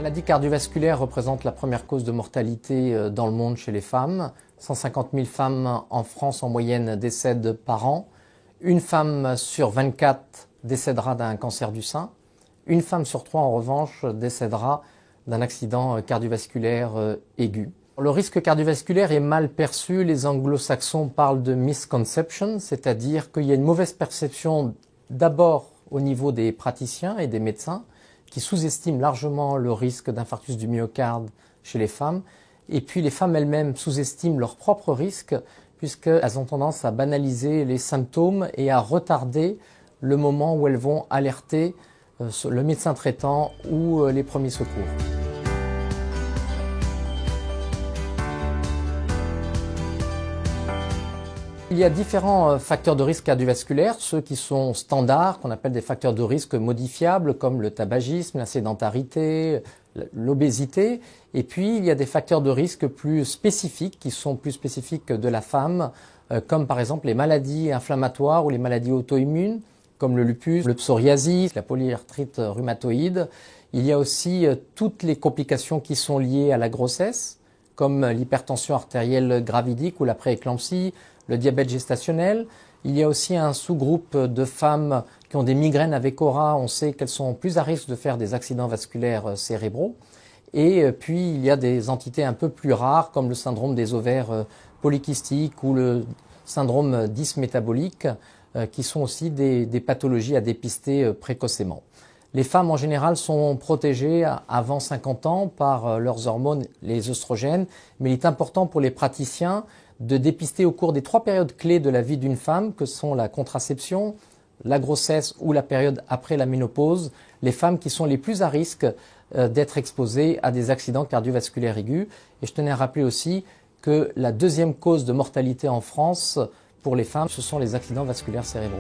maladie cardiovasculaire représente la première cause de mortalité dans le monde chez les femmes. 150 000 femmes en France en moyenne décèdent par an. Une femme sur 24 décédera d'un cancer du sein. Une femme sur 3 en revanche décédera d'un accident cardiovasculaire aigu. Le risque cardiovasculaire est mal perçu. Les anglo-saxons parlent de misconception, c'est-à-dire qu'il y a une mauvaise perception d'abord au niveau des praticiens et des médecins qui sous-estiment largement le risque d'infarctus du myocarde chez les femmes. Et puis les femmes elles-mêmes sous-estiment leur propre risque puisqu'elles ont tendance à banaliser les symptômes et à retarder le moment où elles vont alerter le médecin traitant ou les premiers secours. Il y a différents facteurs de risque cardiovasculaire, ceux qui sont standards, qu'on appelle des facteurs de risque modifiables, comme le tabagisme, la sédentarité, l'obésité. Et puis, il y a des facteurs de risque plus spécifiques, qui sont plus spécifiques de la femme, comme par exemple les maladies inflammatoires ou les maladies auto-immunes, comme le lupus, le psoriasis, la polyarthrite rhumatoïde. Il y a aussi toutes les complications qui sont liées à la grossesse, comme l'hypertension artérielle gravidique ou la prééclampsie, le diabète gestationnel. Il y a aussi un sous-groupe de femmes qui ont des migraines avec aura. On sait qu'elles sont plus à risque de faire des accidents vasculaires cérébraux. Et puis, il y a des entités un peu plus rares, comme le syndrome des ovaires polykystiques ou le syndrome dysmétabolique, qui sont aussi des pathologies à dépister précocement. Les femmes, en général, sont protégées avant 50 ans par leurs hormones, les œstrogènes, mais il est important pour les praticiens de dépister au cours des 3 périodes clés de la vie d'une femme, que sont la contraception, la grossesse ou la période après la ménopause, les femmes qui sont les plus à risque d'être exposées à des accidents cardiovasculaires aigus. Et je tenais à rappeler aussi que la deuxième cause de mortalité en France pour les femmes, ce sont les accidents vasculaires cérébraux.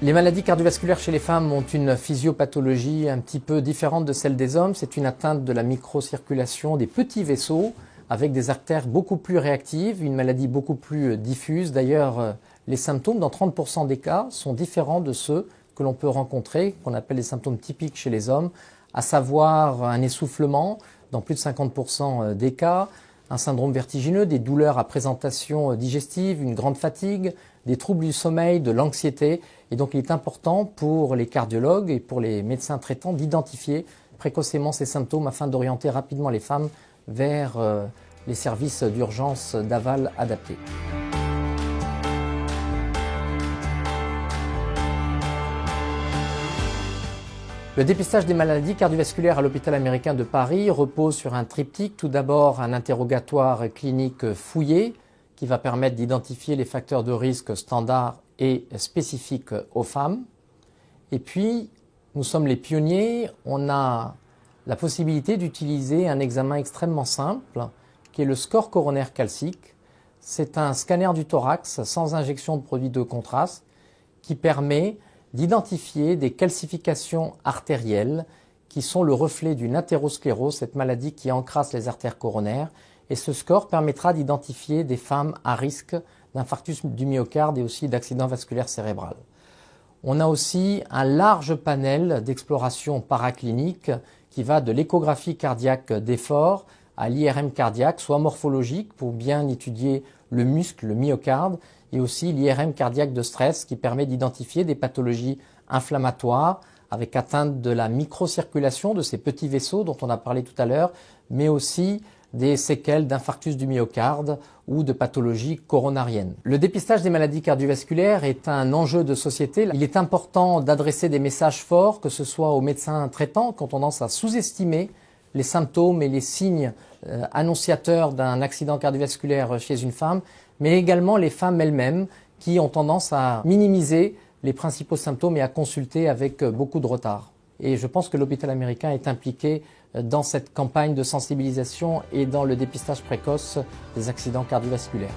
Les maladies cardiovasculaires chez les femmes ont une physiopathologie un petit peu différente de celle des hommes. C'est une atteinte de la microcirculation des petits vaisseaux avec des artères beaucoup plus réactives, une maladie beaucoup plus diffuse. D'ailleurs, les symptômes, dans 30% des cas, sont différents de ceux que l'on peut rencontrer, qu'on appelle les symptômes typiques chez les hommes, à savoir un essoufflement dans plus de 50% des cas, un syndrome vertigineux, des douleurs à présentation digestive, une grande fatigue, des troubles du sommeil, de l'anxiété. Et donc il est important pour les cardiologues et pour les médecins traitants d'identifier précocement ces symptômes afin d'orienter rapidement les femmes vers les services d'urgence d'aval adaptés. Le dépistage des maladies cardiovasculaires à l'hôpital américain de Paris repose sur un triptyque. Tout d'abord, un interrogatoire clinique fouillé qui va permettre d'identifier les facteurs de risque standards et spécifiques aux femmes. Et puis, nous sommes les pionniers. On a la possibilité d'utiliser un examen extrêmement simple qui est le score coronaire calcique. C'est un scanner du thorax sans injection de produit de contraste qui permet d'identifier des calcifications artérielles qui sont le reflet d'une athérosclérose, cette maladie qui encrasse les artères coronaires. Et ce score permettra d'identifier des femmes à risque d'infarctus du myocarde et aussi d'accident vasculaire cérébral. On a aussi un large panel d'exploration paraclinique qui va de l'échographie cardiaque d'effort à l'IRM cardiaque, soit morphologique pour bien étudier le muscle, le myocarde, et aussi l'IRM cardiaque de stress qui permet d'identifier des pathologies inflammatoires avec atteinte de la microcirculation de ces petits vaisseaux dont on a parlé tout à l'heure, mais aussi des séquelles d'infarctus du myocarde ou de pathologies coronariennes. Le dépistage des maladies cardiovasculaires est un enjeu de société. Il est important d'adresser des messages forts, que ce soit aux médecins traitants qui ont tendance à sous-estimer les symptômes et les signes annonciateurs d'un accident cardiovasculaire chez une femme, mais également les femmes elles-mêmes qui ont tendance à minimiser les principaux symptômes et à consulter avec beaucoup de retard. Et je pense que l'hôpital américain est impliqué dans cette campagne de sensibilisation et dans le dépistage précoce des accidents cardiovasculaires.